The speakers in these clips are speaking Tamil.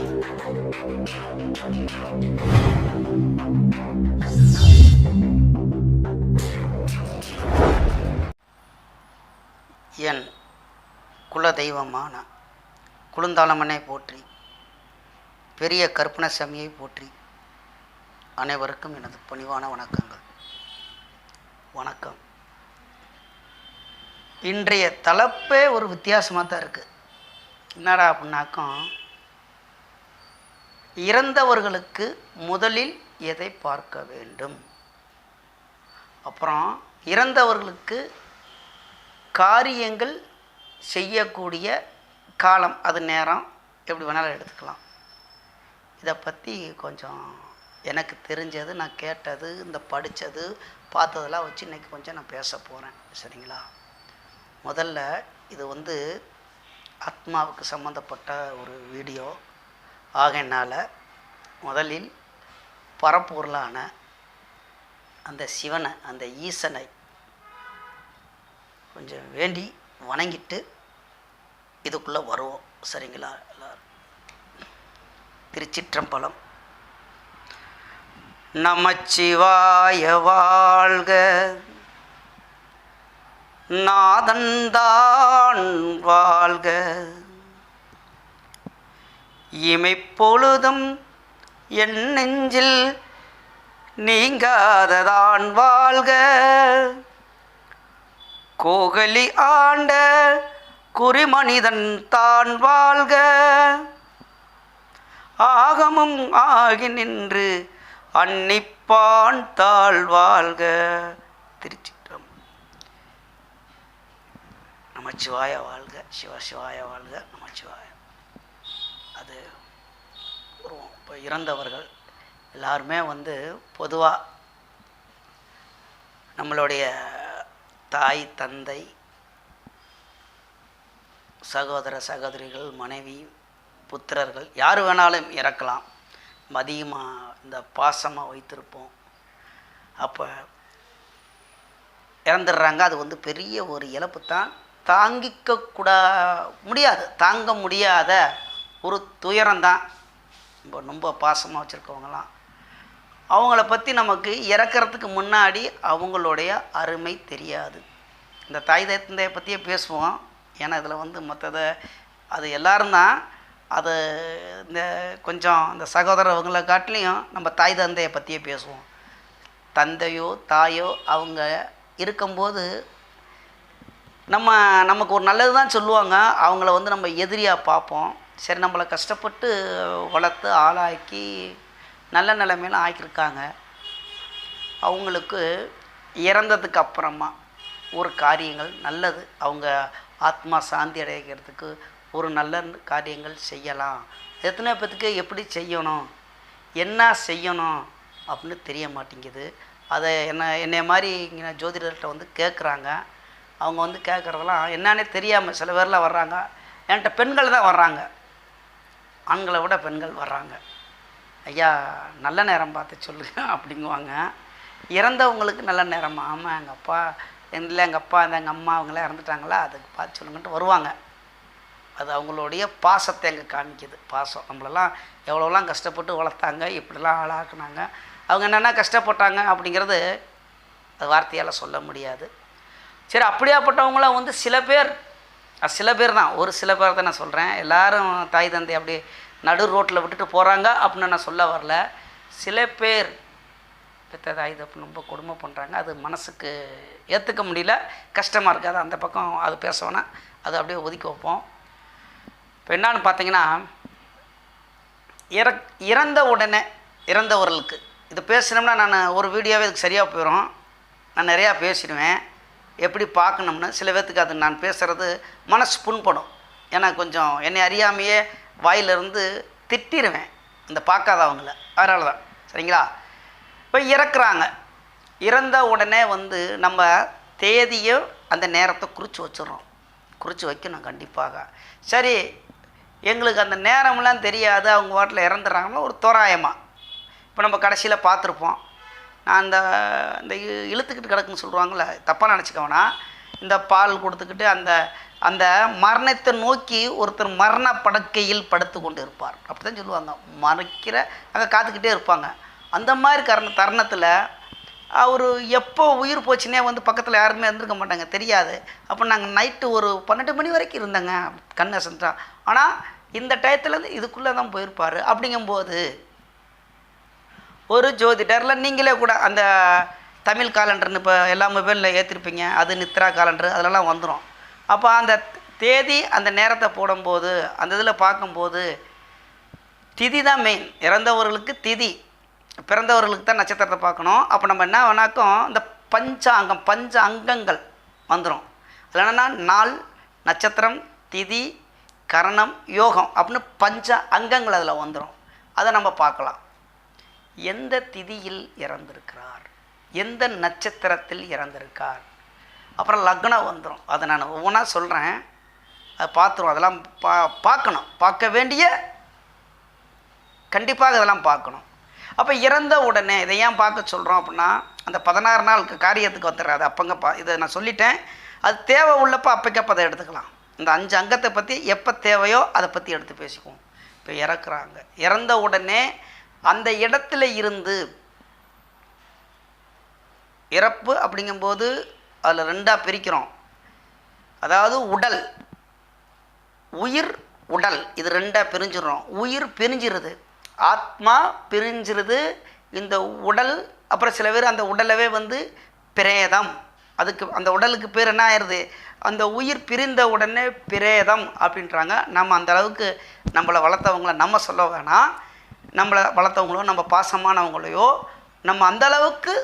என் குலதெய்வமான குழுந்தாளம்மனை போற்றி, பெரிய கருப்பணசாமியை போற்றி. அனைவருக்கும் எனது பணிவான வணக்கங்கள். வணக்கம். இன்றைய தலைப்பே ஒரு வித்தியாசமாக தான் இருக்குது. என்னடா அப்படின்னாக்கும், இறந்தவர்களுக்கு முதலில் எதை பார்க்க வேண்டும், அப்புறம் இறந்தவர்களுக்கு காரியங்கள் செய்யக்கூடிய காலம், அது நேரம் எப்படி வேணாலும் எடுத்துக்கலாம். இதை பற்றி கொஞ்சம் எனக்கு தெரிஞ்சது, நான் கேட்டது, இந்த படித்தது, பார்த்ததெல்லாம் வச்சு இன்றைக்கி கொஞ்சம் நான் பேச போகிறேன். சரிங்களா? முதல்ல இது ஆத்மாவுக்கு சம்மந்தப்பட்ட ஒரு வீடியோ ஆகையினால் முதலில் பரப்பொருளான அந்த சிவனை, அந்த ஈசனை கொஞ்சம் வேண்டி வணங்கிட்டு இதுக்குள்ளே வருவோம். சரிங்களா? எல்லாரும் திருச்சிற்றம்பலம். நமச்சிவாய வாழ்க, நாதன்தான் வாழ்க, இமைப்பொழுதும் என் நெஞ்சில் நீங்காததான் வாழ்க, கோகலி ஆண்ட குறிமனிதன் தான் வாழ்க, ஆகமும் ஆகி நின்று அன்னிப்பான் தாழ் வாழ்க. திருச்சிற்றம். நமச்சிவாய வாழ்க, சிவசிவாய வாழ்க, நமச்சிவாய. அது இப்போ இறந்தவர்கள் எல்லாருமே பொதுவாக நம்மளுடைய தாய், தந்தை, சகோதர சகோதரிகள், மனைவி, புத்திரர்கள், யார் வேணாலும் இறக்கலாம். அதிகமாக இந்த பாசமாக வைத்திருப்போம். அப்போ இறந்துடுறாங்க. அது பெரிய ஒரு இழப்பு தான். தாங்க முடியாத ஒரு துயரம்தான். ரொம்ப பாசமாக வச்சுருக்கவங்களாம், அவங்கள பற்றி நமக்கு இறக்கிறதுக்கு முன்னாடி அவங்களுடைய அருமை தெரியாது. இந்த தாய் தந்தையை பற்றியே பேசுவோம். ஏன்னா இதில் மற்றதை அது எல்லோரும் தான். அது இந்த கொஞ்சம் இந்த சகோதரவங்களை காட்டிலையும் நம்ம தாய் தந்தையை பற்றியே பேசுவோம். தந்தையோ தாயோ அவங்க இருக்கும்போது நமக்கு ஒரு நல்லது தான் சொல்லுவாங்க. அவங்கள நம்ம எதிரியாக பார்ப்போம். சரி, நம்மளை கஷ்டப்பட்டு வளர்த்து ஆளாக்கி நல்ல நிலைமையில ஆக்கியிருக்காங்க. அவங்களுக்கு இறந்ததுக்கு அப்புறமா ஒரு காரியங்கள் நல்லது, அவங்க ஆத்மா சாந்தி அடைகிறதுக்கு ஒரு நல்ல காரியங்கள் செய்யலாம். எத்தனை பேத்துக்கு எப்படி செய்யணும், என்ன செய்யணும் அப்படின்னு தெரிய மாட்டேங்குது. அதை என்னை மாதிரி இங்கே ஜோதிடர்கிட்ட கேட்குறாங்க. அவங்க கேட்குறதெல்லாம் என்னன்னே தெரியாமல் சில பேர்லாம் வர்றாங்க. என்கிட்ட பெண்கள் தான் வர்றாங்க, ஆண்களை விட பெண்கள் வர்றாங்க. ஐயா, நல்ல நேரம் பார்த்து சொல்லுங்க அப்படிங்குவாங்க. இறந்தவங்களுக்கு நல்ல நேரம். ஆமாம், எங்கள் அப்பா இல்லை, எங்கள் அப்பா இந்த எங்கள் அம்மா அவங்களாம் இறந்துட்டாங்களா, அதுக்கு பார்த்து சொல்லுங்கன்ட்டு வருவாங்க. அது அவங்களுடைய பாசத்தை எங்கே காமிக்குது. பாசம் நம்மளெல்லாம் எவ்வளோலாம் கஷ்டப்பட்டு வளர்த்தாங்க, இப்படிலாம் ஆளாக்குனாங்க, அவங்க என்னென்ன கஷ்டப்பட்டாங்க அப்படிங்கிறது அது வார்த்தையால் சொல்ல முடியாது. சரி, அப்படியாப்பட்டவங்களாம் சில பேர் தான், ஒரு சில பேர் தான் நான் சொல்கிறேன். எல்லோரும் தாய் தந்தை அப்படி நடு ரோட்டில் விட்டுட்டு போகிறாங்க அப்படின்னு நான் சொல்ல வரல. சில பேர் பெற்ற தாய் தப்பு ரொம்ப கொடுமை பண்ணுறாங்க. அது மனசுக்கு ஏற்றுக்க முடியல, கஷ்டமாக இருக்குது. அது அந்த பக்கம் அது பேசவேனா, அது அப்படியே ஒதுக்கி வைப்போம். இப்போ என்னான்னு பார்த்தீங்கன்னா, இறந்த உடனே இறந்தவர்களுக்கு இது பேசினோம்னா நான் ஒரு வீடியோவே இதுக்கு சரியாக போயிடும். நான் நிறையா பேசிடுவேன். எப்படி பார்க்கணும்னு சில பேர்த்துக்கு அது நான் பேசுகிறது மனசு புண்படும். ஏன்னா கொஞ்சம் என்னை அறியாமையே வாயிலிருந்து திட்டிடுவேன் இந்த பார்க்காதவங்கள. அதனால தான். சரிங்களா? இப்போ இறக்குறாங்க. இறந்த உடனே நம்ம தேதியோ அந்த நேரத்தை குறித்து வைக்கணும் கண்டிப்பாக. சரி, எங்களுக்கு அந்த நேரம்லாம் தெரியாது, அவங்க வாட்டில் இறந்துடுறாங்கன்னா ஒரு தோராயமாக இப்போ நம்ம கடைசியில் பார்த்துருப்போம். நான் இந்த இழுத்துக்கிட்டு கிடக்குன்னு சொல்லுவாங்கள்ல, தப்பாக நினச்சிக்கோனா, இந்த பால் கொடுத்துக்கிட்டு அந்த அந்த மரணத்தை நோக்கி ஒருத்தர் மரண படுக்கையில் படுத்து கொண்டு இருப்பார். அப்படி தான் சொல்லுவாங்க. மறைக்கிற அங்கே காத்துக்கிட்டே இருப்பாங்க. அந்த மாதிரி தருணத்தில் அவர் எப்போ உயிர் போச்சுன்னே வந்து பக்கத்தில் யாருமே இருந்திருக்க மாட்டாங்க, தெரியாது. அப்போ நாங்கள் நைட்டு ஒரு 12 மணி வரைக்கும் இருந்தேங்க கண் அசந்தா. ஆனால் இந்த டயத்துலேருந்து இதுக்குள்ளே தான் போயிருப்பார். அப்படிங்கும்போது ஒரு ஜோதிடரில் நீங்களே கூட அந்த தமிழ் காலண்டர்னு இப்போ எல்லா மொபைலில் ஏற்றிருப்பீங்க, அது நித்ரா காலண்டர் அதிலலாம் வந்துடும். அப்போ அந்த தேதி அந்த நேரத்தை போடும்போது அந்த இதில் பார்க்கும்போது திதி தான் மெயின். இறந்தவர்களுக்கு திதி, பிறந்தவர்களுக்கு தான் நட்சத்திரத்தை பார்க்கணும். அப்போ நம்ம என்ன வேணாக்கும் இந்த பஞ்ச அங்கங்கள் வந்துடும். அதில் என்னென்னா நாள், நட்சத்திரம், திதி, கரணம், யோகம் அப்படின்னு 5 அங்கங்கள் அதில் வந்துடும். அதை நம்ம பார்க்கலாம். எந்த திதியில் இறந்திருக்கிறார், எந்த நட்சத்திரத்தில் இறந்திருக்கார், அப்புறம் லக்னம் வந்துடும். அதை நான் ஒவ்வொன்றா சொல்கிறேன், அதை பார்த்துருவோம். அதெல்லாம் பார்க்கணும், பார்க்க வேண்டிய கண்டிப்பாக இதெல்லாம் பார்க்கணும். அப்போ இறந்த உடனே இதை ஏன் பார்க்க சொல்கிறோம் அப்படின்னா, அந்த 16 நாள் காரியத்துக்கு வந்துடுறாது. அப்போங்க இதை நான் சொல்லிட்டேன். அது தேவை உள்ளப்போ அப்போக்கப்போ அதை எடுத்துக்கலாம். இந்த 5 அங்கத்தை பற்றி எப்போ தேவையோ அதை பற்றி எடுத்து பேசிக்குவோம். இப்போ இறக்குறாங்க, இறந்த உடனே அந்த இடத்துல இருந்து இறப்பு அப்படிங்கும்போது அதில் 2ஆக பிரிக்கிறோம். அதாவது உடல், உயிர், உடல், இது 2ஆக பிரிஞ்சிடறோம். உயிர் பிரிஞ்சிருது, ஆத்மா பிரிஞ்சிருது. இந்த உடல் அப்புறம் சில பேர் அந்த உடலவே வந்து பிரேதம், அதுக்கு அந்த உடலுக்கு பேர் என்ன ஆயிடுது, அந்த உயிர் பிரிந்த உடனே பிரேதம் அப்படின்றாங்க. நம்ம அந்த அளவுக்கு நம்மளை வளர்த்தவங்கள நம்ம சொல்ல வேணாம். நம்மளை வளர்த்தவங்களோ நம்ம பாசமானவங்களையோ நம்ம அந்த அளவுக்கு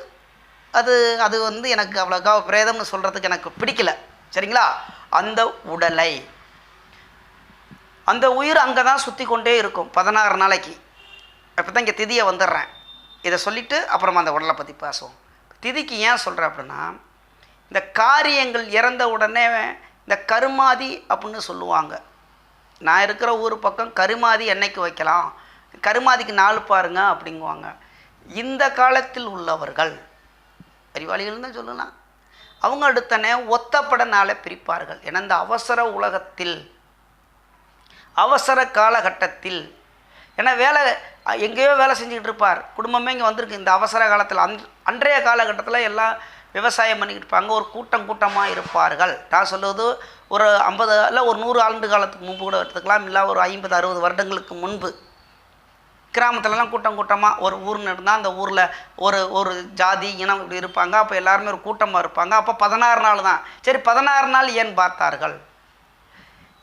அது வந்து எனக்கு அவ்வளோக்கா பிரேதம்னு சொல்கிறதுக்கு எனக்கு பிடிக்கல, சரிங்களா? அந்த உடலை, அந்த உயிர் அங்கே தான் சுற்றி கொண்டே இருக்கும் 16 நாளைக்கு. இப்போ தான் இங்கே திதியை வந்துடுறேன். இதை சொல்லிவிட்டு அப்புறமா அந்த உடலை பற்றி பேசுவோம். திதிக்கு ஏன் சொல்கிறேன் அப்படின்னா, இந்த காரியங்கள் இறந்த உடனே இந்த கருமாதி அப்படின்னு சொல்லுவாங்க. நான் இருக்கிற ஊர் பக்கம் கருமாதி என்னைக்கு வைக்கலாம், கருமாதிக்கு நாள் பாருங்க அப்படிங்குவாங்க. இந்த காலத்தில் உள்ளவர்கள் அறிவாளிகள் தான் சொல்லலாம். அவங்க அடுத்தனே ஒத்தப்பட நாளை பிரிப்பார்கள். ஏன்னா இந்த அவசர உலகத்தில், அவசர காலகட்டத்தில், ஏன்னா வேலை எங்கேயோ வேலை செஞ்சுக்கிட்டு இருப்பார், குடும்பமே இங்கே வந்திருக்கு. இந்த அவசர காலத்தில் அன்றைய காலகட்டத்தில் எல்லாம் விவசாயம் பண்ணிக்கிட்டு இருப்பாங்க. ஒரு கூட்டமாக இருப்பார்கள். நான் சொல்லுவது ஒரு 50 இல்லை ஒரு 100 ஆண்டு காலத்துக்கு முன்பு கூட எடுத்துக்கலாம். இல்லை ஒரு 50-60 வருடங்களுக்கு முன்பு கிராமத்துலலாம் கூட்டமாக ஒரு ஊர்னு இருந்தால் அந்த ஊரில் ஒரு ஜாதி இனம் இப்படி இருப்பாங்க. அப்போ எல்லாருமே ஒரு கூட்டமாக இருப்பாங்க. அப்போ 16 நாள் தான். சரி, 16 நாள் ஏன் பார்த்தார்கள்?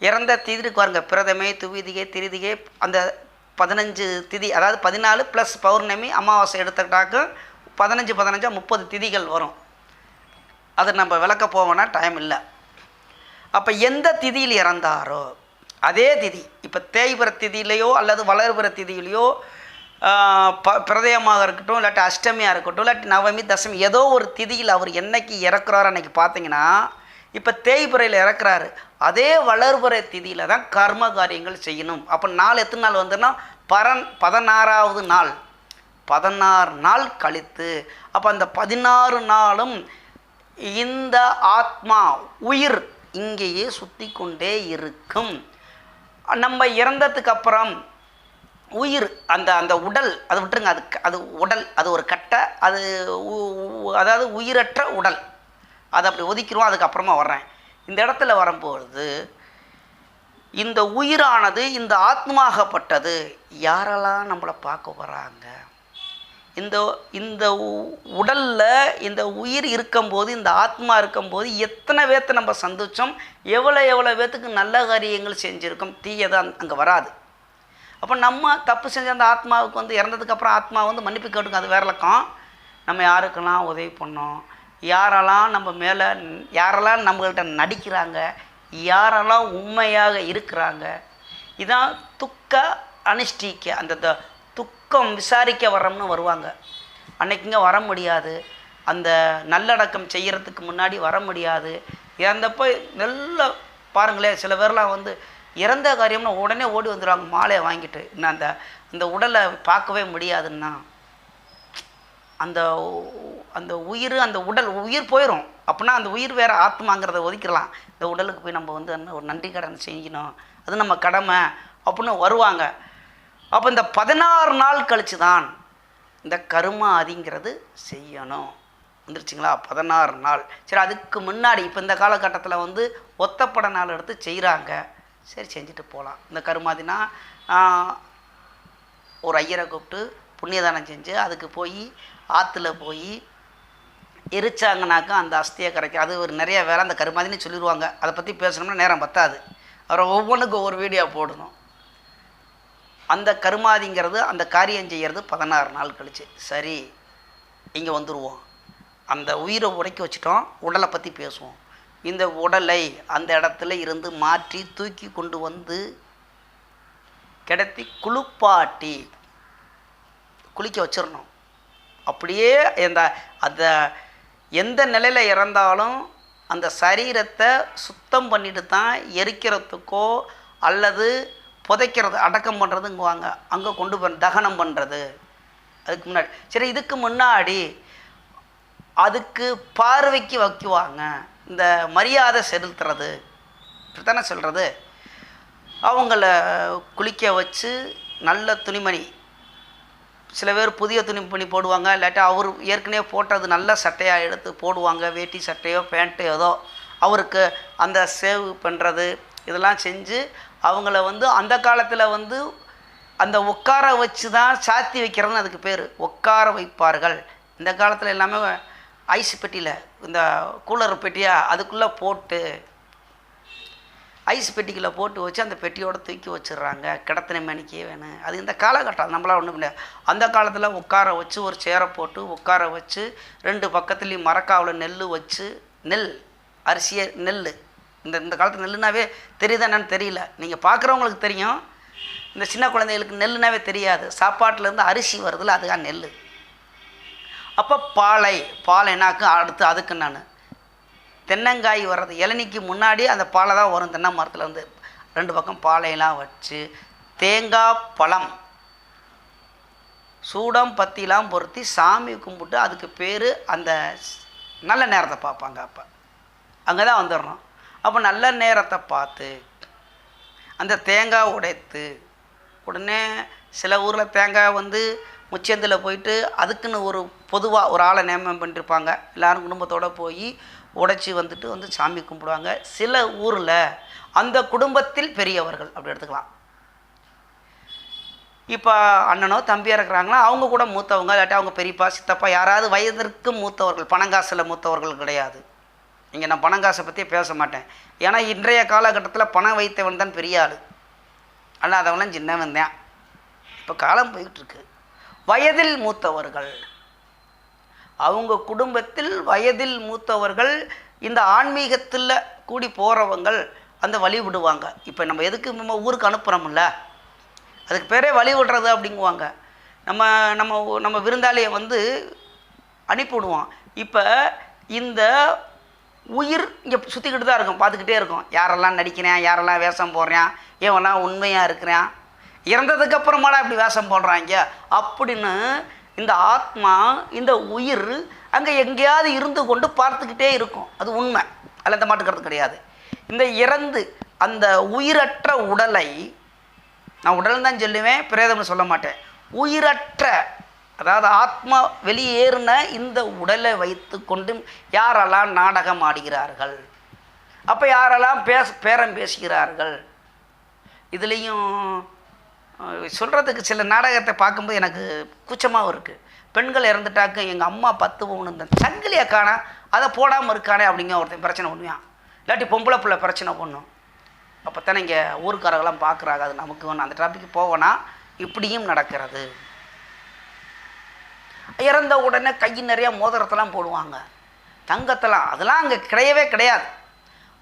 இறந்த திதிக்கு பாருங்க, பிரதமை, துவிதிகை, திரிதிகை, அந்த 15 திதி, அதாவது 14 ப்ளஸ் பௌர்ணமி அமாவாசை எடுத்துக்கிட்டாக்கு 15 30 திதிகள் வரும். அது நம்ம விளக்க போவோன்னா டைம் இல்லை. அப்போ எந்த திதியில் இறந்தாரோ அதே திதி, இப்போ தேய்பிற திதியிலையோ அல்லது வளர்பிற திதியிலையோ பிரதயமாக இருக்கட்டும், இல்லாட்டி அஷ்டமியாக இருக்கட்டும், இல்லாட்டி நவமி, தசமி, ஏதோ ஒரு திதியில் அவர் என்னைக்கு இறக்குறாரு அன்றைக்கி பார்த்தீங்கன்னா, இப்போ தேய்பிறையில் இறக்குறாரு, அதே வளர்பிறை திதியில் தான் கர்ம காரியங்கள் செய்யணும். அப்போ நாள் எத்தனை நாள் வந்துன்னா 16வது நாள், 16 நாள் கழித்து. அப்போ அந்த 16 நாளும் இந்த ஆத்மா உயிர் இங்கேயே சுற்றி கொண்டே இருக்கும். நம்ம இறந்ததுக்கு அப்புறம் உயிர் அந்த உடல், அதை விட்டுருங்க, அது உடல், அது ஒரு கட்டை, அது அதாவது உயிரற்ற உடல், அதை அப்படி ஒதுக்கிடுவோம். அதுக்கப்புறமா வர்றேன். இந்த இடத்துல வரும்பொழுது இந்த உயிரானது, இந்த ஆத்மாகப்பட்டது யாரெல்லாம் நம்மளை பார்க்க வராங்க, இந்த உடலில் இந்த உயிர் இருக்கும்போது, இந்த ஆத்மா இருக்கும்போது எத்தனை பேர்த்தை நம்ம சந்தித்தோம், எவ்வளோ பேர்த்துக்கு நல்ல காரியங்கள் செஞ்சுருக்கோம், தீயதான் அங்கே வராது. அப்போ நம்ம தப்பு செஞ்ச அந்த ஆத்மாவுக்கு வந்து இறந்ததுக்கப்புறம் ஆத்மா வந்து மன்னிப்பு கேட்டுக்கும், அது வேறு இலக்கம். நம்ம யாருக்கெல்லாம் உதவி பண்ணோம், யாரெல்லாம் நம்ம மேலே, யாரெல்லாம் நம்மள்கிட்ட நடிக்கிறாங்க, யாரெல்லாம் உண்மையாக இருக்கிறாங்க, இதான் துக்க அனுஷ்டிக்க, அந்த துக்கம் விசாரிக்க வரோம்னு வருவாங்க. அன்னைக்குங்க வர முடியாது, அந்த நல்லடக்கம் செய்கிறதுக்கு முன்னாடி வர முடியாது. இறந்தப்போ நல்லா பாருங்களேன், சில பேர்லாம் வந்து இறந்த காரியம்னா உடனே ஓடி வந்துடுவாங்க மாலையை வாங்கிட்டு. இன்னும் அந்த உடலை பார்க்கவே முடியாதுன்னா, அந்த உயிர் அந்த உடல் உயிர் போயிடும். அப்படின்னா அந்த உயிர் வேறு ஆத்மாங்கிறத ஒதுக்கிடலாம். இந்த உடலுக்கு போய் நம்ம வந்து ஒரு நன்றி கடன் செய்யணும், அது நம்ம கடமை அப்படின்னு வருவாங்க. அப்போ இந்த 16 நாள் கழித்து தான் இந்த கருமாதிங்கிறது செய்யணும். வந்துருச்சுங்களா? 16 நாள். சரி, அதுக்கு முன்னாடி இப்போ இந்த காலகட்டத்தில் வந்து ஒத்தப்பட நாள் எடுத்து செய்கிறாங்க. சரி, செஞ்சுட்டு போகலாம். இந்த கருமாதினா ஒரு ஐயரை கூப்பிட்டு புண்ணியதானம் செஞ்சு அதுக்கு போய் ஆற்றுல போய் எரிச்சாங்கனாக்கா அந்த அஸ்தியை கரைக்கும். அது ஒரு நிறைய வேலை. அந்த கருமாதின்னு சொல்லிடுவாங்க. அதை பற்றி பேசணும்னா நேரம் பத்தாது. அவரை ஒவ்வொன்றுக்கும் ஒவ்வொரு வீடியோ போடணும். அந்த கருமாதிங்கிறது அந்த காரியம் செய்கிறது 16 நாள் கழிச்சு. சரி, இங்கே வந்துடுவோம். அந்த உயிரை உடைக்க வச்சுட்டோம், உடலை பற்றி பேசுவோம். இந்த உடலை அந்த இடத்துல இருந்து மாற்றி தூக்கி கொண்டு வந்து கிடத்தி குளிப்பாட்டி குளிக்க வச்சிடணும். அப்படியே அந்த எந்த நிலையில் இறந்தாலும் அந்த சரீரத்தை சுத்தம் பண்ணிட்டு தான் எரிக்கிறதுக்கோ அல்லது புதைக்கிறது அடக்கம் பண்ணுறதுங்குவாங்க, அங்கே கொண்டு போய் தகனம் பண்ணுறது. அதுக்கு முன்னாடி சரி, இதுக்கு முன்னாடி அதுக்கு பார்வைக்கு வைக்குவாங்க. இந்த மரியாதை செலுத்துறது இப்படித்தானே சொல்கிறது. அவங்கள குளிக்க வச்சு நல்ல துணிமணி, சில பேர் புதிய துணிமணி போடுவாங்க, இல்லாட்டா அவர் ஏற்கனவே போட்டது நல்ல சட்டையாக எடுத்து போடுவாங்க. வேட்டி சட்டையோ பேண்ட்டோ ஏதோ அவருக்கு அந்த சேவ் பண்ணுறது இதெல்லாம் செஞ்சு அவங்கள வந்து அந்த காலத்தில் வந்து அந்த உட்கார வச்சு தான் சாத்தி வைக்கிறதுன்னு அதுக்கு பேர். உட்கார வைப்பார்கள். இந்த காலத்தில் எல்லாமே ஐஸ் பெட்டியில் இந்த கூலர் பெட்டியாக அதுக்குள்ளே போட்டு ஐஸ் பெட்டிக்குள்ளே போட்டு வச்சு அந்த பெட்டியோடு தூக்கி வச்சிடுறாங்க. கிடத்தின மணிக்கே வேணும். அது இந்த காலகட்டம், நம்மளால் ஒன்றும் இல்லை. அந்த காலத்தில் உட்கார வச்சு ஒரு சேரை போட்டு உட்கார வச்சு 2 பக்கத்துலேயும் மரக்காவில் நெல் வச்சு, நெல் அரிசியை நெல் இந்த காலத்து நெல்லுனாவே தெரியுதா என்னன்னு தெரியல. நீங்கள் பார்க்குறவங்களுக்கு தெரியும். இந்த சின்ன குழந்தைகளுக்கு நெல்லுனாவே தெரியாது. சாப்பாட்டிலேருந்து அரிசி வருதுல்ல, அதுதான் நெல். அப்போ பாலைனாக்கு அடுத்து அதுக்கு நான் தென்னங்காய் வர்றது இளநிக்கு முன்னாடி அந்த பாலை தான் வரும். தென்னை மரத்தில் வந்து 2 பக்கம் பாலையெல்லாம் வச்சு தேங்காய் பழம் சூடம் பத்திலாம் பொருத்தி சாமி கும்பிட்டு அதுக்கு பேர் அந்த நல்ல நேரத்தை பார்ப்பாங்க. அப்போ அங்கே தான் வந்துடணும். அப்போ நல்ல நேரத்தை பார்த்து அந்த தேங்காய் உடைத்து உடனே சில ஊரில் தேங்காய் வந்து முச்சந்தில் போயிட்டு அதுக்குன்னு ஒரு பொதுவாக ஒரு ஆளை நியமனம் பண்ணியிருப்பாங்க. எல்லோரும் குடும்பத்தோடு போய் உடைச்சி வந்து சாமி கும்பிடுவாங்க. சில ஊரில் அந்த குடும்பத்தில் பெரியவர்கள் அப்படி எடுத்துக்கலாம். இப்போ அண்ணனோ தம்பியாக இருக்கிறாங்களா, அவங்க கூட மூத்தவங்க, இல்லாட்டி அவங்க பெரியப்பா சித்தப்பா யாராவது வயதிற்கு மூத்தவர்கள். பணங்காசில் மூத்தவர்கள் கிடையாது. இங்கே நான் பணங்காசை பற்றியே பேச மாட்டேன். ஏன்னா இன்றைய காலகட்டத்தில் பணம் வைத்தவன் தான் பெரிய ஆள், அல்லாதவன்லாம் சின்னவன் தான். இப்போ காலம் போயிட்டுருக்கு. வயதில் மூத்தவர்கள், அவங்க குடும்பத்தில் வயதில் மூத்தவர்கள், இந்த ஆன்மீகத்தில் கூடி போகிறவங்கள் அந்த வழி விடுவாங்க. இப்போ நம்ம எதுக்கு நம்ம ஊருக்கு அனுப்புகிறோம்ல, அதுக்கு பேரே வழி விடுறது அப்படிங்குவாங்க. நம்ம நம்ம நம்ம விருந்தாளியை வந்து அனுப்பிவிடுவோம். இப்போ இந்த உயிர் இங்கே சுற்றிக்கிட்டு தான் இருக்கும், பார்த்துக்கிட்டே இருக்கும். யாரெல்லாம் நடிக்கிறேன், யாரெல்லாம் வேஷம் போடுறான், இவெல்லாம் உண்மையாக இருக்கிறான், இறந்ததுக்கப்புறமாடா இப்படி வேஷம் போடுறாங்க அப்படின்னு இந்த ஆத்மா இந்த உயிர் அங்கே எங்கேயாவது இருந்து கொண்டு பார்த்துக்கிட்டே இருக்கும். அது உண்மை, அதில் எந்த மாட்டுக்கிறது கிடையாது. இந்த இறந்து அந்த உயிரற்ற உடலை, நான் உடல் தான் சொல்லுவேன், பிரேதம்னு சொல்ல மாட்டேன், உயிரற்ற அதாவது ஆத்மா வெளியேறின இந்த உடலை வைத்து கொண்டு யாரெல்லாம் நாடகம் ஆடுகிறார்கள், அப்போ யாரெல்லாம் பேரம் பேசுகிறார்கள். இதுலேயும் சொல்கிறதுக்கு சில நாடகத்தை பார்க்கும்போது எனக்கு கூச்சமாகவும் இருக்குது. பெண்கள் இறந்துட்டாக்க எங்கள் அம்மா 10 பவுன் இந்த சங்கிலியை காணா அதை போடாமல் இருக்கானே அப்படிங்க ஒருத்தன் பிரச்சனை பண்ணுவான். இல்லாட்டி பொம்பளை பிள்ளை பிரச்சனை பண்ணும். அப்போ தானே இங்கே ஊருக்காரங்களாம் பார்க்குறாங்க. அது நமக்கு வேணும். அந்த டாபிக்கு போவோன்னா இப்படியும் நடக்கிறது. இறந்த உடனே கை நிறையா மோதிரத்தெல்லாம் போடுவாங்க, தங்கத்தெல்லாம், அதெல்லாம் அங்கே கிடையவே கிடையாது.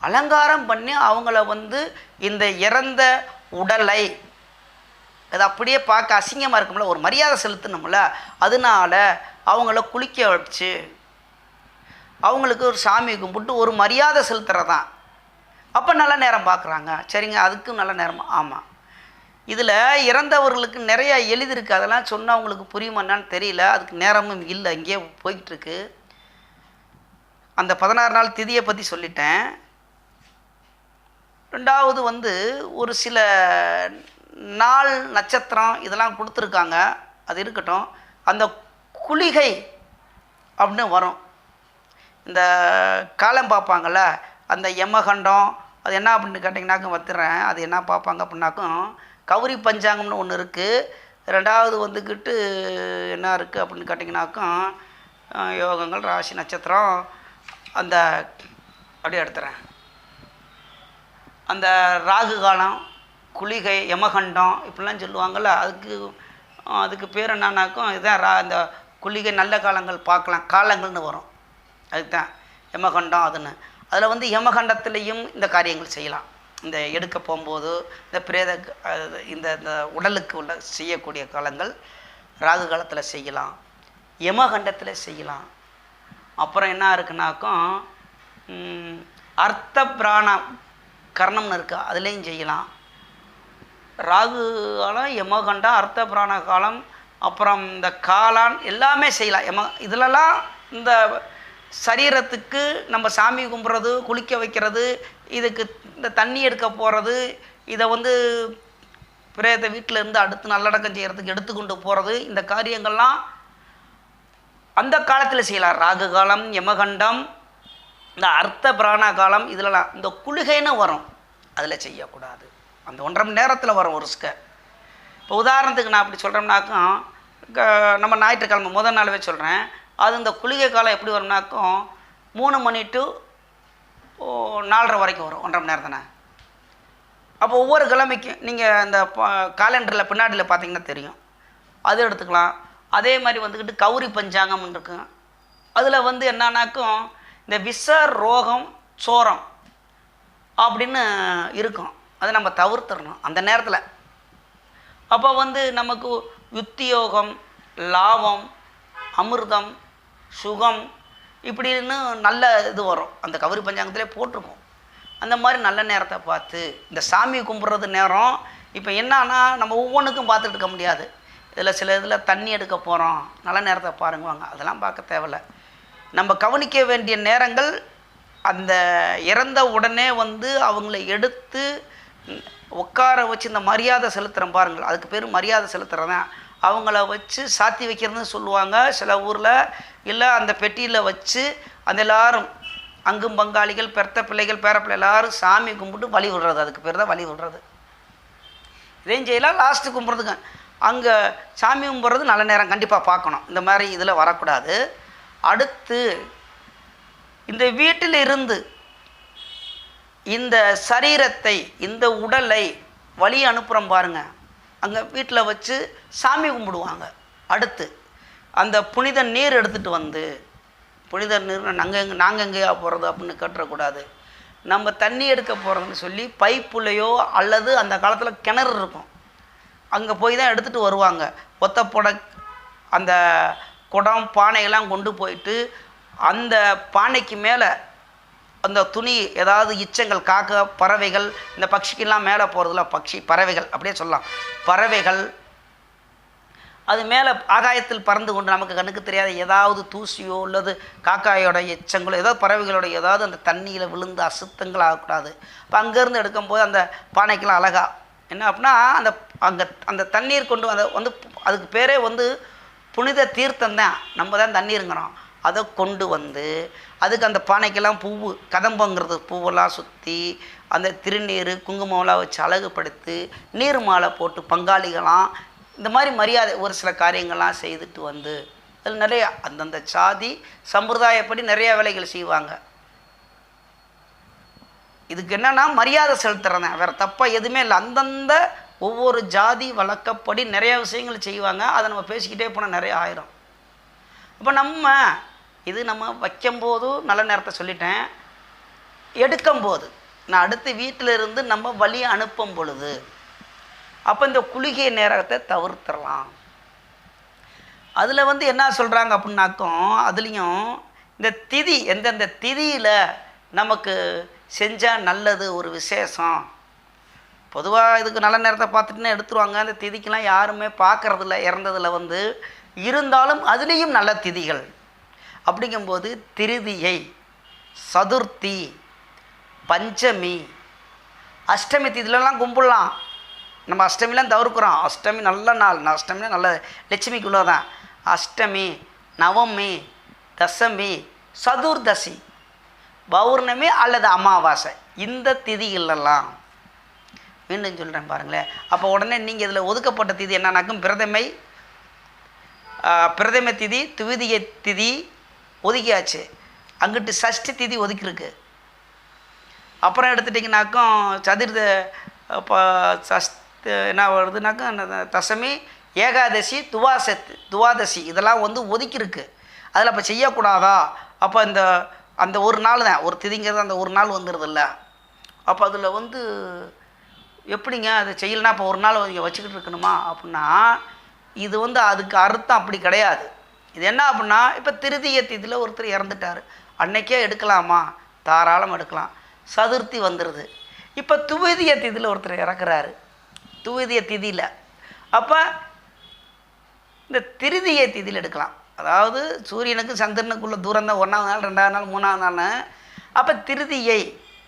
அலங்காரம் பண்ணி அவங்கள வந்து இந்த இறந்த உடலை அது அப்படியே பார்க்க அசிங்கமாக இருக்கும்ல, ஒரு மரியாதை செலுத்தணும்ல, அதனால அவங்கள குளிக்க வச்சு அவங்களுக்கு ஒரு சாமி கும்பிட்டு ஒரு மரியாதை செலுத்துறதான். அப்போ நல்ல நேரம் பார்க்குறாங்க. சரிங்க, அதுக்கும் நல்ல நேரம். ஆமாம், இதில் இறந்தவர்களுக்கு நிறையா எழுதிருக்கு. அதெல்லாம் சொன்னால் அவங்களுக்கு புரியுமா என்னன்னு தெரியல. அதுக்கு நேரமும் இல்லை, இங்கேயே போய்கிட்டுருக்கு. அந்த 16 நாள் திதியை பற்றி சொல்லிட்டேன். 2வது வந்து ஒரு சில நாள் நட்சத்திரம் இதெல்லாம் கொடுத்துருக்காங்க, அது இருக்கட்டும். அந்த குளிகை அப்படின்னு வரும், இந்த காலம் பார்ப்பாங்கள்ல, அந்த யமகண்டம், அது என்ன அப்படின்னு கேட்டிங்கனாக்கும் வத்துறேன். அது என்ன பார்ப்பாங்க அப்படின்னாக்கும் கௌரி பஞ்சாங்கம்னு ஒன்று இருக்குது. 2வது வந்துக்கிட்டு என்ன இருக்குது அப்படின்னு கேட்டிங்கனாக்கும் யோகங்கள், ராசி, நட்சத்திரம், அந்த அப்படியே எடுத்துறேன். அந்த ராகு காலம், குளிகை, யமகண்டம் இப்படிலாம் சொல்லுவாங்கள்ல, அதுக்கு பேர் என்னன்னாக்கும் இதுதான் இந்த குளிகை நல்ல காலங்கள் பார்க்கலாம், காலங்கள்னு வரும், அதுக்கு தான் யமகண்டம். அதில் வந்து யமகண்டத்துலேயும் இந்த காரியங்கள் செய்யலாம். இந்த எடுக்க போகும்போது இந்த பிரேத இந்த உடலுக்கு உள்ள செய்யக்கூடிய காலங்கள் ராகு காலத்தில் செய்யலாம், யமகண்டத்தில் செய்யலாம். அப்புறம் என்ன இருக்குனாக்கும் அர்த்த பிராண கர்ணம்னு இருக்குது, அதுலேயும் செய்யலாம். ராகு காலம், யமகண்டம், அர்த்த பிராண காலம், அப்புறம் இந்த காலான் எல்லாமே செய்யலாம். இதிலலாம் இந்த சரீரத்துக்கு நம்ம சாமி கும்பிட்றது, குளிக்க வைக்கிறது, இதுக்கு இந்த தண்ணி எடுக்க போகிறது, இதை வந்து பிரேத வீட்டில் இருந்து அடுத்து நல்லடக்கம் செய்கிறதுக்கு எடுத்துக்கொண்டு போகிறது, இந்த காரியங்கள்லாம் அந்த காலத்தில் செய்யலாம். ராகு காலம், யமகண்டம், இந்த அர்த்த பிராண காலம், இதிலலாம். இந்த குளிகைன்னு வரும், அதில் செய்யக்கூடாது. அந்த 1.5 மணி நேரத்தில் வரும் ஒரு ஸ்க. இப்போ உதாரணத்துக்கு நான் அப்படி சொல்கிறோம்னாக்கும் நம்ம ஞாயிற்றுக்கிழமை முதல் நாளவே சொல்கிறேன், அது இந்த குளிகை காலம் எப்படி வரும்னாக்கும் 3 மணி to 4:30 வரைக்கும் வரும், 1.5 மணி நேரம் தானே. அப்போ ஒவ்வொரு கிழமைக்கும் நீங்கள் இந்த காலண்டரில் பின்னாடியில் பார்த்தீங்கன்னா தெரியும், அது எடுத்துக்கலாம். அதே மாதிரி வந்துக்கிட்டு கௌரி பஞ்சாங்கம்னு இருக்கும், அதில் வந்து என்னன்னாக்கும் இந்த விஷ ரோகம் சோரம் அப்படின்னு இருக்கும், அதை நம்ம தவிர்த்துடணும் அந்த நேரத்தில். அப்போ வந்து நமக்கு யுத்தியோகம், லாபம், அமிர்தம், சுகம் இப்படின்னு நல்ல இது வரும், அந்த கௌரி பஞ்சாங்கத்திலே போட்டிருக்கோம். அந்த மாதிரி நல்ல நேரத்தை பார்த்து இந்த சாமி கும்பிட்றது நேரம். இப்போ என்னன்னா நம்ம ஒவ்வொன்றுக்கும் பார்த்துட்டு இருக்க முடியாது, சில இதில் தண்ணி எடுக்க போகிறோம், நல்ல நேரத்தை பாருங்குவாங்க, அதெல்லாம் பார்க்க தேவையில்லை. நம்ம கவனிக்க வேண்டிய நேரங்கள் அந்த இறந்த உடனே வந்து அவங்கள எடுத்து உட்கார வச்சு இந்த மரியாதை செலுத்துகிறோம் பாருங்கள், அதுக்கு பேர் மரியாதை செலுத்துகிறதான். அவங்கள வச்சு சாத்தி வைக்கிறதுன்னு சொல்லுவாங்க சில ஊரில். இல்லை அந்த பெட்டியில் வச்சு அந்த எல்லோரும் அங்கும் பங்காளிகள், பெருத்த பிள்ளைகள், பேரப்பிள்ளை எல்லோரும் சாமி கும்பிட்டு வழி விடுறது, அதுக்கு பேர் தான் வழி விடுறது. இதையும் செய்யலாம். லாஸ்ட்டு கும்பிட்றதுங்க அங்கே சாமி கும்பிட்றது நல்ல நேரம் கண்டிப்பாக பார்க்கணும், இந்த மாதிரி இதில் வரக்கூடாது. அடுத்து இந்த வீட்டில் இருந்து இந்த சரீரத்தை, இந்த உடலை வழி அனுப்புகிறோம் பாருங்கள், அங்கே வீட்டில் வச்சு சாமி கும்பிடுவாங்க. அடுத்து அந்த புனித நீர் எடுத்துகிட்டு வந்து, புனித நீர் நாங்கள் எங்கேயா போகிறது அப்படின்னு கட்டுறக்கூடாது. நம்ம தண்ணி எடுக்க போகிறதுன்னு சொல்லி பைப்புலையோ அல்லது அந்த காலத்தில் கிணறு இருக்கும், அங்கே போய் தான் எடுத்துகிட்டு வருவாங்க. ஒத்தப்போட அந்த குடம், பானையெல்லாம் கொண்டு போயிட்டு அந்த பானைக்கு மேலே அந்த துணி, ஏதாவது இச்சங்கள், காக்கா, பறவைகள், இந்த பட்சிக்கெல்லாம் மேலே போகிறதுல பட்சி, பறவைகள் அப்படியே சொல்லலாம், பறவைகள் அது மேலே ஆகாயத்தில் பறந்து கொண்டு நமக்கு கண்ணுக்கு தெரியாத ஏதாவது தூசியோ அல்லது காக்காயோட எச்சங்களோ ஏதாவது பறவைகளோட ஏதாவது அந்த தண்ணியில் விழுந்து அசுத்தங்கள் ஆகக்கூடாது. இப்போ அங்கேருந்து எடுக்கும்போது அந்த பானைக்கெல்லாம் அழகா என்ன அப்படின்னா அந்த தண்ணீர் கொண்டு வந்து அதுக்கு பேரே வந்து புனித தீர்த்தம் தான், நம்ம தான் தண்ணீருங்கிறோம். அதை கொண்டு வந்து அதுக்கு அந்த பானைக்கெல்லாம் பூவு, கதம்பங்கிறது பூவெல்லாம் சுற்றி அந்த திருநீர் குங்குமம்லாம் வச்சு அழகுபடுத்தி நீர் மாலை போட்டு பங்காளிகளாம் இந்த மாதிரி மரியாதை ஒரு சில காரியங்கள்லாம் செய்துட்டு வந்து அதில் நிறையா அந்தந்த சாதி சம்பிரதாயப்படி நிறையா வேலைகள் செய்வாங்க. இதுக்கு என்னென்னா மரியாதை செலுத்துறேன், வேறு தப்பாக எதுவுமே இல்லை. அந்தந்த ஒவ்வொரு ஜாதி வழக்கப்படி நிறையா விஷயங்கள் செய்வாங்க, அதை நம்ம பேசிக்கிட்டே போனால் நிறையா ஆயிரும். இப்போ நம்ம வைக்கும்போது நல்ல நேரத்தை சொல்லிட்டேன், எடுக்கும்போது நான் அடுத்து வீட்டில் இருந்து நம்ம வழி அனுப்பும் பொழுது அப்போ இந்த குளிகை நேரத்தை தவிர்த்துடலாம். அதில் வந்து என்ன சொல்கிறாங்க அப்படின்னாக்கும் அதுலேயும் இந்த திதி, எந்தெந்த திதியில் நமக்கு செஞ்சால் நல்லது, ஒரு விசேஷம். பொதுவாக இதுக்கு நல்ல நேரத்தை பார்த்துட்டுன்னு எடுத்துருவாங்க, அந்த திதிக்கெலாம் யாருமே பார்க்குறதில்ல இறந்ததில் வந்து. இருந்தாலும் அதுலேயும் நல்ல திதிகள் அப்படிங்கும்போது திருதியை சதுர்த்தி, பஞ்சமி, அஷ்டமி திதிலெலாம் கும்பிடலாம். நம்ம அஷ்டமிலாம் தவிர்க்கிறோம். அஷ்டமி நல்ல நாள், அஷ்டமினா நல்ல லட்சுமிக்குள்ளே தான். அஷ்டமி, நவமி, தசமி, சதுர்தசி, பௌர்ணமி அல்லது அமாவாசை, இந்த திதிகளெல்லாம் மீண்டும் சொல்கிறேன் பாருங்களேன். அப்போ உடனே நீங்கள் இதில் ஒதுக்கப்பட்ட திதி என்னன்னாக்கும் பிரதம திதி, துவிதிய திதி ஒதுக்கியாச்சு. அங்கிட்டு சஷ்டி திதி ஒதுக்கியிருக்கு. அப்புறம் எடுத்துட்டிங்கனாக்கும் சதுர்த என்ன வருதுனாக்கும் தசமி, ஏகாதசி, துவாதசி இதெல்லாம் வந்து ஒதுக்கியிருக்கு. அதில் அப்போ செய்யக்கூடாதா? அப்போ அந்த ஒரு நாள் தான், ஒரு திதிங்கிறது அந்த ஒரு நாள் வந்துடுதில்ல. அப்போ அதில் வந்து எப்படிங்க அதை செய்யலைன்னா அப்போ ஒரு நாள் இங்கே வச்சுக்கிட்டு இருக்கணுமா அப்படின்னா, இது வந்து அதுக்கு அர்த்தம் அப்படி கிடையாது. இது என்ன அப்படின்னா, இப்போ திருதிய திதியில் ஒருத்தர் இறந்துட்டார், அன்னைக்கே எடுக்கலாமா? தாராளம் எடுக்கலாம். சதுர்த்தி வந்துடுது. இப்போ துவிதிய திதியில் ஒருத்தர் இறக்குறாரு, துவிதிய திதியில், அப்போ இந்த திருதிய திதியில் எடுக்கலாம். அதாவது சூரியனுக்கு சந்திரனுக்குள்ள தூரம் தான், 1ஆவது நாள், 2ஆவது நாள், 3ஆவது நாள். அப்போ திருதியை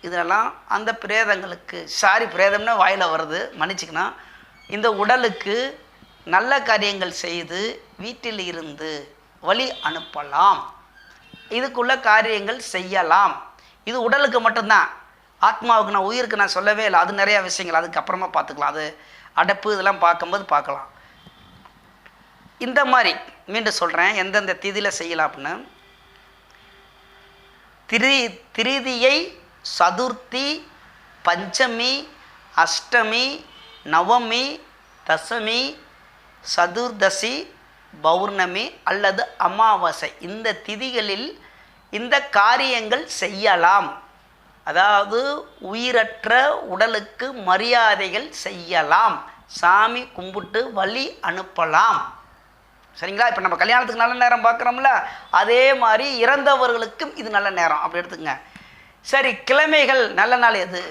இதெல்லாம் அந்த பிரேதங்களுக்கு, பிரேதம்னா வாயில் வருது, மன்னிச்சுக்கணும், இந்த உடலுக்கு நல்ல காரியங்கள் செய்து வீட்டில் இருந்து வழி அனுப்பலாம், இதுக்குள்ள காரியங்கள் செய்யலாம். இது உடலுக்கு மட்டும்தான். ஆத்மாவுக்கு, நான் உயிருக்கு நான் சொல்லவே இல்லை. அது நிறையா விஷயங்கள் அதுக்கப்புறமா பார்த்துக்கலாம். அது அடைப்பு இதெல்லாம் பார்க்கும்போது பார்க்கலாம். இந்த மாதிரி மீண்டும் சொல்கிறேன், எந்தெந்த திதியில் செய்யலாம் அப்படின்னு. திருதியை, சதுர்த்தி, பஞ்சமி, அஷ்டமி, நவமி, தசமி, சதுர்தசி, பௌர்ணமி அல்லது அமாவாசை, இந்த திதிகளில் இந்த காரியங்கள் செய்யலாம். அதாவது உயிரற்ற உடலுக்கு மரியாதைகள் செய்யலாம், சாமி கும்பிட்டு வழி அனுப்பலாம். சரிங்களா? இப்போ நம்ம கல்யாணத்துக்கு நல்ல நேரம் பார்க்குறோம்ல, அதே மாதிரி இறந்தவர்களுக்கும் இது நல்ல நேரம், அப்படி எடுத்துக்கங்க. சரி, கிழமைகள் நல்ல நாள் எது?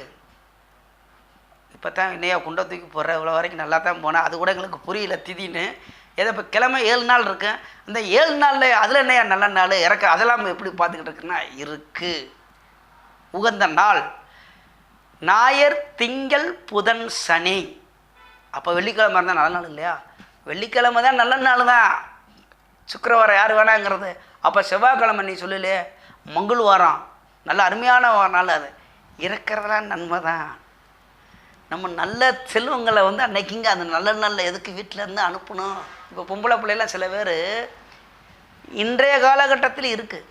இப்போ தான் இன்னையா குண்டை தூக்கி போடுற, இவ்வளோ வரைக்கும் நல்லா தான் போனேன், அது கூட எங்களுக்கு புரியல திதின்னு. ஏதோ இப்போ கிழமை 7 நாள் இருக்கு, அந்த 7 நாளில் அதில் என்னையா நல்ல நாள் இறக்க, அதெல்லாம் எப்படி பார்த்துக்கிட்டு இருக்குன்னா இருக்குது. உகந்த நாள் ஞாயிறு, திங்கள், புதன், சனி. அப்போ வெள்ளிக்கிழமை இருந்தால் நல்ல நாள் இல்லையா? வெள்ளிக்கிழமை தான் நல்ல நாள் தான், சுக்கிரவாரம் யார் வேணாங்கிறது. அப்போ செவ்வாய்க்கிழமை நீ சொல்லலையே, மங்களவாரம் நல்ல அருமையான நாள், அது இறக்கிறதெல்லாம் நன்மை தான். நம்ம நல்ல செல்வங்களை வந்து அன்னைக்குங்க அந்த நல்ல நாளில் எதுக்கு வீட்டிலேருந்து அனுப்பணும்? இப்போ பொம்பளை பிள்ளைலாம் சில பேர் இன்றைய காலகட்டத்தில் இருக்குது,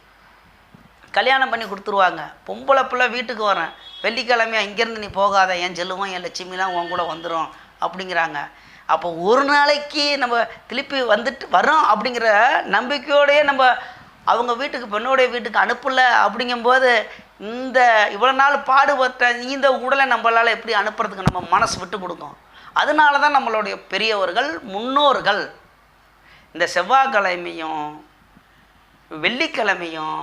கல்யாணம் பண்ணி கொடுத்துருவாங்க. பொம்பளை பிள்ளை வீட்டுக்கு வரேன், வெள்ளிக்கிழமையா இங்கேருந்து நீ போகாத, என் செல்வம் என் லட்சுமிலாம் உன் கூட வந்துடும் அப்படிங்கிறாங்க. அப்போ ஒரு நாளைக்கு நம்ம திருப்பி வந்துட்டு வரோம் அப்படிங்கிற நம்பிக்கையோடையே நம்ம அவங்க வீட்டுக்கு, பெண்ணோடைய வீட்டுக்கு அனுப்பலை அப்படிங்கும்போது, இந்த இவ்வளோ நாள் பாடுபட்ட இந்த உடலை நம்மளால் எப்படி அனுப்புறதுக்கு நம்ம மனசு விட்டு கொடுக்கும். அதனால தான் நம்மளுடைய பெரியவர்கள், முன்னோர்கள் இந்த செவ்வாய்க்கிழமையும் வெள்ளிக்கிழமையும்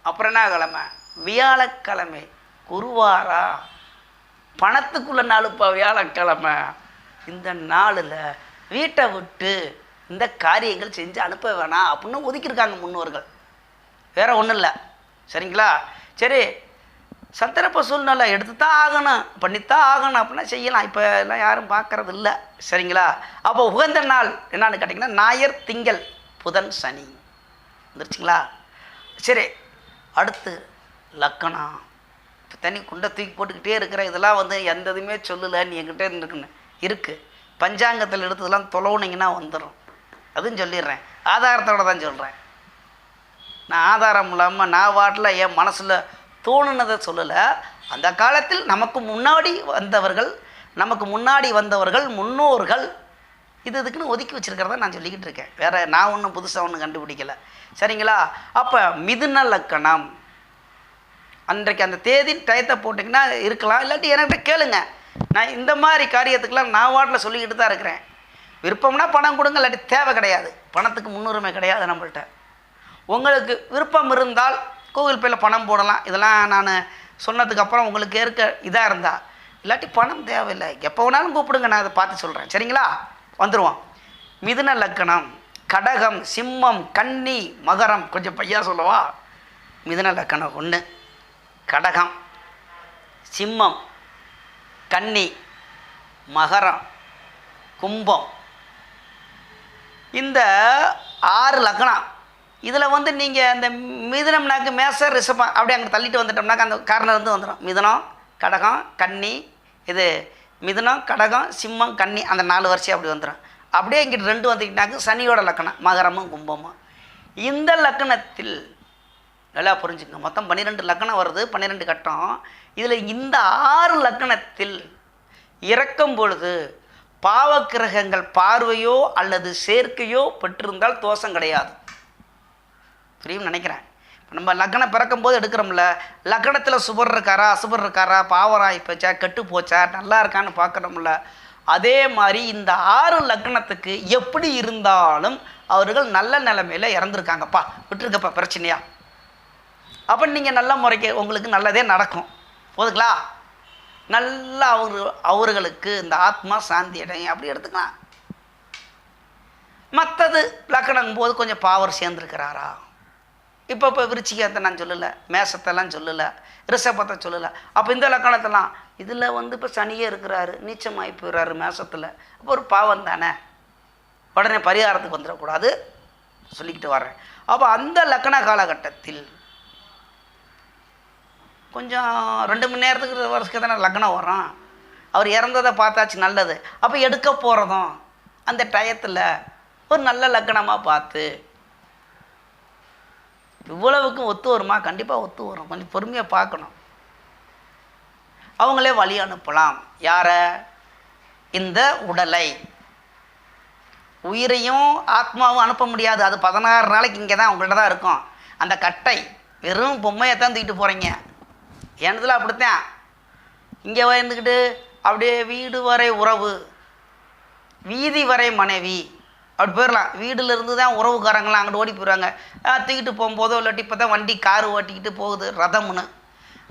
அப்புறம் என்ன கிழமை, வியாழக்கிழமை, குருவாரா, பணத்துக்குள்ள நாள் இப்போ வியாழக்கிழமை, இந்த நாளில் வீட்டை விட்டு இந்த காரியங்கள் செஞ்சு அனுப்ப வேணாம் அப்படின்னு ஒதுக்கியிருக்காங்க முன்னோர்கள். வேறு ஒன்றும் இல்லை. சரிங்களா? சரி, சந்தர்ப்ப சூழ்நிலை எடுத்து தான் ஆகணும், பண்ணித்தான் ஆகணும் அப்படின்னா செய்யலாம். இப்போ எல்லாம் யாரும் பார்க்கறது இல்லை. சரிங்களா? அப்போ உகந்த நாள் என்னான்னு கேட்டிங்கன்னா ஞாயிறு, திங்கள், புதன், சனி வந்துருச்சுங்களா? சரி, அடுத்து லக்கணம். இப்போ தனி குண்டை தூக்கி போட்டுக்கிட்டே இருக்கிற இதெல்லாம் வந்து எந்த இதுவுமே சொல்லலை, நீ என்கிட்ட இருக்குன்னு இருக்குது. பஞ்சாங்கத்தில் எடுத்ததெல்லாம் தொலைவுனிங்கன்னா வந்துடும். அதுவும் சொல்லிடுறேன், ஆதாரத்தோடு தான் சொல்கிறேன். நான் ஆதாரம் இல்லாமல் நான் வாட்டில் என் மனசில் தோணுனதை சொல்லலை. அந்த காலத்தில் நமக்கு முன்னாடி வந்தவர்கள் முன்னோர்கள் இதுக்குன்னு ஒதுக்கி வச்சுருக்கிறத நான் சொல்லிக்கிட்டு இருக்கேன். வேறு நான் ஒன்றும் புதுசாக ஒன்றும் கண்டுபிடிக்கலை. சரிங்களா? அப்போ மிதுன லக்கணம், அன்றைக்கு அந்த தேதி டயத்தை போட்டிங்கன்னா இருக்கலாம், இல்லாட்டி என்கிட்ட கேளுங்க. நான் இந்த மாதிரி காரியத்துக்கெலாம் நான் வாட்டில் சொல்லிக்கிட்டு தான் இருக்கிறேன். விருப்பம்னா பணம் கொடுங்க, இல்லாட்டி தேவை கிடையாது. பணத்துக்கு முன்னுரிமை கிடையாது நம்மள்கிட்ட. உங்களுக்கு விருப்பம் இருந்தால் கூகுள் பேயில் பணம் போடலாம். இதெல்லாம் நான் சொன்னதுக்கப்புறம் உங்களுக்கு ஏற்க இதாக இருந்தால், இல்லாட்டி பணம் தேவையில்லை, எப்போ வேணாலும் கூப்பிடுங்க, நான் அதை பார்த்து சொல்கிறேன். சரிங்களா? வந்துடுவோம். மிதுன லக்கணம், கடகம், சிம்மம், கன்னி, மகரம். கொஞ்சம் பையா சொல்லவா? மிதுன லக்கணம் 1, கடகம், சிம்மம், கன்னி, மகரம், கும்பம், இந்த 6 லக்கணம். இதில் வந்து நீங்கள் இந்த மிதுனம்னாக்கு மேச ரிஷபம் அப்படி அங்கே தள்ளிட்டு வந்துட்டோம்னாக்க அந்த கார்னர் வந்து வந்துடும். மிதுனம், கடகம், கன்னி, இது மிதுனம், கடகம், சிம்மம், கன்னி, அந்த 4 வரிசை அப்படி வந்துடும். அப்படியே இங்கிட்டு 2 வந்துக்கிட்டாக்க சனியோட லக்கணம் மகரமும் கும்பமும். இந்த லக்கணத்தில் நல்லா புரிஞ்சுங்க, மொத்தம் 12 லக்கணம் வருது, 12 கட்டம். இதில் இந்த 6 லக்கணத்தில் இறக்கும் பொழுது பாவக்கிரகங்கள் பார்வையோ அல்லது சேர்க்கையோ பெற்றிருந்தால் தோஷம் கிடையாது. புரியும் நினைக்கிறேன். இப்போ நம்ம லக்கணம் பிறக்கும் போது எடுக்கிறோம்ல, லக்கணத்தில் சுபர் இருக்காரா அசுபர் இருக்காரா, பாவராகி போச்சா கெட்டு போச்சா நல்லா இருக்கான்னு பார்க்கணும்ல. அதே மாதிரி இந்த 6 லக்கணத்துக்கு எப்படி இருந்தாலும் அவர்கள் நல்ல நிலைமையில் இறந்துருக்காங்கப்பா, விட்டுருக்கப்பா பிரச்சனையா. அப்போ நீங்கள் நல்ல முறைக்கு உங்களுக்கு நல்லதே நடக்கும். போதுங்களா? நல்லா அவர்களுக்கு இந்த ஆத்மா சாந்தி அடையும் அப்படி எடுத்துக்கலாம். மற்றது லக்கணம் போது கொஞ்சம் பாவர் சேர்ந்துருக்கிறாரா? இப்போ விருச்சிகத்தை நான் சொல்லலை, மேசத்தெல்லாம் சொல்லலை, ரிஷபத்தை சொல்லலை. அப்போ இந்த லக்கணத்தெல்லாம் இதில் வந்து இப்போ சனியே இருக்கிறாரு, நீச்சமாகி போயிடுறாரு மேசத்தில். அப்போ ஒரு பாவம் தானே, உடனே பரிகாரத்துக்கு வந்துடக்கூடாது சொல்லிக்கிட்டு வர்றேன். அப்போ அந்த லக்கண காலகட்டத்தில் கொஞ்சம் 2 மணி நேரத்துக்கு வருஷத்துக்கு தானே லக்னம் வரும். அவர் இறந்ததை பார்த்தாச்சு நல்லது. அப்போ எடுக்க போகிறதும் அந்த டயத்தில் ஒரு நல்ல லக்கணமாக பார்த்து, இவ்வளவுக்கும் ஒத்து வருமா? கண்டிப்பாக ஒத்து வரும். கொஞ்சம் பொறுமையாக பார்க்கணும். அவங்களே வழி அனுப்பலாம். யாரை? இந்த உடலை. உயிரையும் ஆத்மாவும் அனுப்ப முடியாது. அது 16 நாளைக்கு இங்கே தான் உங்கள்கிட்ட தான் இருக்கும். அந்த கட்டை வெறும் பொம்மையை தான் தூக்கிட்டு போகிறீங்க. எனதில் அப்படித்தான். இங்கே வந்துக்கிட்டு அப்படியே வீடு வரை உறவு, வீதி வரை மனைவி அப்படி போயிடலாம். வீட்டிலேருந்து தான் உறவுக்காரங்களாம் அங்கிட்டு ஓடி போயிடுவாங்க. தூக்கிட்டு போகும்போதோ இல்லாட்டி இப்போ தான் வண்டி காரு ஓட்டிக்கிட்டு போகுது ரதம்னு,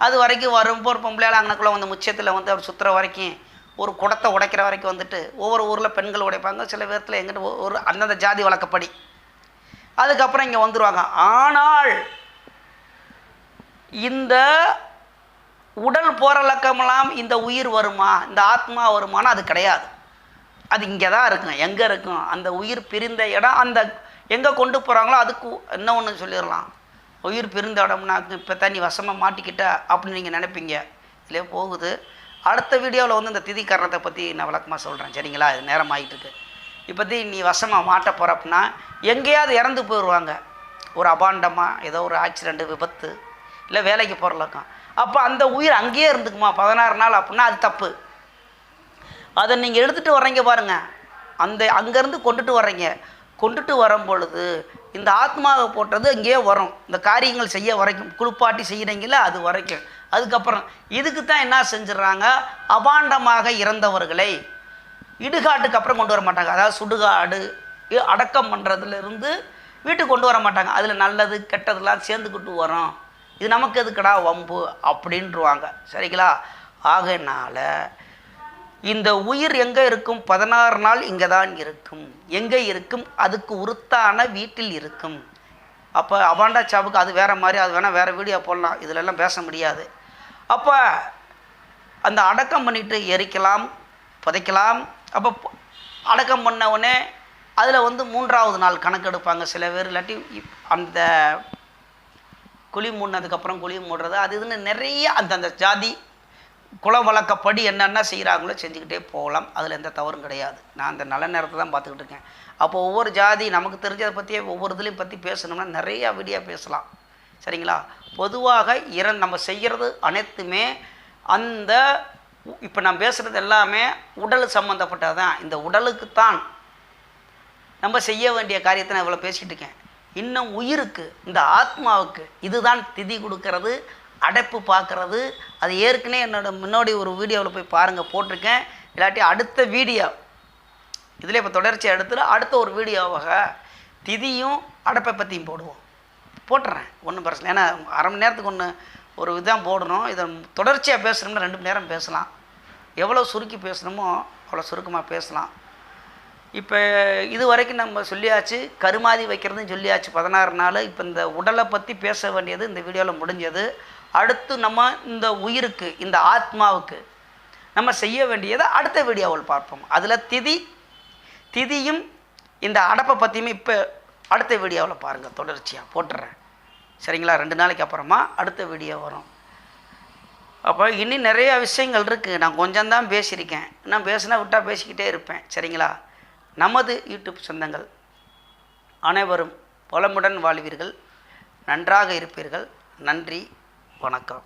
அது வரைக்கும் வரும். ஒரு பொம்பளையால் அங்கனக்குள்ளே வந்து முச்சத்தில் வந்து அப்படி சுற்றுற வரைக்கும், ஒரு குடத்தை உடைக்கிற வரைக்கும் வந்துட்டு ஒவ்வொரு ஊரில் பெண்கள் உடைப்பாங்க. சில பேர்த்தில் எங்கிட்ட ஒரு அந்தந்த ஜாதி வழக்கப்படி அதுக்கப்புறம் இங்கே வந்துடுவாங்க. ஆனால் இந்த உடல் போகிற லக்கமெல்லாம் இந்த உயிர் வருமா, இந்த ஆத்மா வருமானா? அது கிடையாது. அது இங்கே தான் இருக்கும். எங்கே இருக்கும்? அந்த உயிர் பிரிந்த இடம். அந்த எங்கே கொண்டு போகிறாங்களோ அதுக்கு என்ன ஒன்று சொல்லிடலாம், உயிர் பிரிந்த இடம்னாக்கு இப்போ தான் நீ வசமாக மாட்டிக்கிட்ட அப்படின்னு நீங்கள் நினைப்பீங்க. இதிலே போகுது. அடுத்த வீடியோவில் வந்து இந்த திதி காரணத்தை பற்றி நான் விளக்கமாக சொல்கிறேன். சரிங்களா? இது நேரம் ஆகிட்டு இருக்கு. இப்போத்தி நீ வசமாக மாட்ட போகிற அப்படின்னா எங்கேயாவது இறந்து போயிடுவாங்க. ஒரு அபாண்டமாக ஏதோ ஒரு ஆக்சிடெண்ட்டு, விபத்து, இல்லை வேலைக்கு போகிற லக்கம். அப்போ அந்த உயிர் அங்கேயே இருந்துக்குமா 16 நாள் அப்படின்னா அது தப்பு. அதை நீங்கள் எடுத்துகிட்டு வர்றீங்க பாருங்கள், அந்த அங்கேருந்து கொண்டுட்டு வரும் பொழுது இந்த ஆத்மாவை போட்டது அங்கேயே வரும். இந்த காரியங்கள் செய்ய வரைக்கும், குளிப்பாட்டி செய்கிறீங்கள அது வரைக்கும். அதுக்கப்புறம் இதுக்கு தான் என்ன செஞ்சிடறாங்க, அபாண்டமாக இறந்தவர்களை இடுகாட்டுக்கு அப்புறம் கொண்டு வர மாட்டாங்க. அதாவது சுடுகாடு அடக்கம் பண்ணுறதுலேருந்து வீட்டுக்கு கொண்டு வர மாட்டாங்க. அதில் நல்லது கெட்டதெல்லாம் சேர்ந்துக்கிட்டு வரும். இது நமக்கு எதுக்கடா வம்பு அப்படின்ட்டுருவாங்க. சரிங்களா? ஆகையினால இந்த உயிர் எங்கே இருக்கும்? 16 நாள் இங்கே தான் இருக்கும். எங்கே இருக்கும்? அதுக்கு உருத்தான வீட்டில் இருக்கும். அப்போ அபாண்டா சாவுக்கு அது வேறு மாதிரி, அது வேணால் வேறு வீடியோ போடலாம், இதிலெல்லாம் பேச முடியாது. அப்போ அந்த அடக்கம் பண்ணிவிட்டு எரிக்கலாம், புதைக்கலாம். அப்போ அடக்கம் பண்ண உடனே அதில் வந்து 3ஆவது நாள் கணக்கு எடுப்பாங்க சில பேர். இல்லாட்டி அந்த குழி மூடினதுக்கப்புறம் குழி மூடுறது அது இதுன்னு நிறைய அந்தந்த ஜாதி குல வழக்கப்படி என்னென்ன செய்கிறாங்களோ செஞ்சுக்கிட்டே போகலாம். அதில் எந்த தவறும் கிடையாது. நான் அந்த நல்ல நேரத்தை தான் பார்த்துக்கிட்டு இருக்கேன். அப்போ ஒவ்வொரு ஜாதி நமக்கு தெரிஞ்சதை பற்றியே ஒவ்வொரு இதுலையும் பற்றி பேசணும்னா நிறையா வீடியோ பேசலாம். சரிங்களா? பொதுவாக நம்ம செய்கிறது அனைத்துமே அந்த இப்போ நான் பேசுகிறது எல்லாமே உடல் சம்மந்தப்பட்டது தான். இந்த உடலுக்குத்தான் நம்ம செய்ய வேண்டிய காரியத்தை நான் இவ்வளோ பேசிகிட்டு இருக்கேன். இன்னும் உயிருக்கு, இந்த ஆத்மாவுக்கு இதுதான் திதி கொடுக்கறது, அடைப்பு பார்க்குறது. அது ஏற்கனவே முன்னாடி ஒரு வீடியோவில் போய் பாருங்கள், போட்டிருக்கேன். இல்லாட்டி அடுத்த வீடியோ இதில் இப்போ தொடர்ச்சி எடுத்துட்டு அடுத்த ஒரு வீடியோவாக திதியும் அடைப்பை பற்றியும் போட்டுறேன். ஒன்றும் பிரச்சனை. ஏன்னா அரை மணி நேரத்துக்கு ஒரு இதான் போடணும். இதை தொடர்ச்சியாக பேசுகிறோம்னா 2 மணி நேரம் பேசலாம். எவ்வளோ சுருக்கி பேசணுமோ அவ்வளோ சுருக்கமாக பேசலாம். இப்போ இது வரைக்கும் நம்ம சொல்லியாச்சு, கருமாதி வைக்கிறதுன்னு சொல்லியாச்சு 16 நாள். இப்போ இந்த உடலை பற்றி பேச வேண்டியது இந்த வீடியோவில் முடிஞ்சது. அடுத்து நம்ம இந்த உயிருக்கு, இந்த ஆத்மாவுக்கு நம்ம செய்ய வேண்டியதை அடுத்த வீடியோவில் பார்ப்போம். அதில் திதியும் இந்த அடப்பை பற்றியுமே இப்போ அடுத்த வீடியோவில் பாருங்கள், தொடர்ச்சியாக போட்டுறேன். சரிங்களா? 2 நாளைக்கு அப்புறமா அடுத்த வீடியோ வரும். அப்போ இன்னும் நிறையா விஷயங்கள் இருக்குது. நான் கொஞ்சம் தான் பேசியிருக்கேன். நான் பேசினா விட்டால் பேசிக்கிட்டே இருப்பேன். சரிங்களா? நமது யூடியூப் சொந்தங்கள் அனைவரும் வளமுடன் வாழ்வீர்கள், நன்றாக இருப்பீர்கள். நன்றி, வணக்கம்.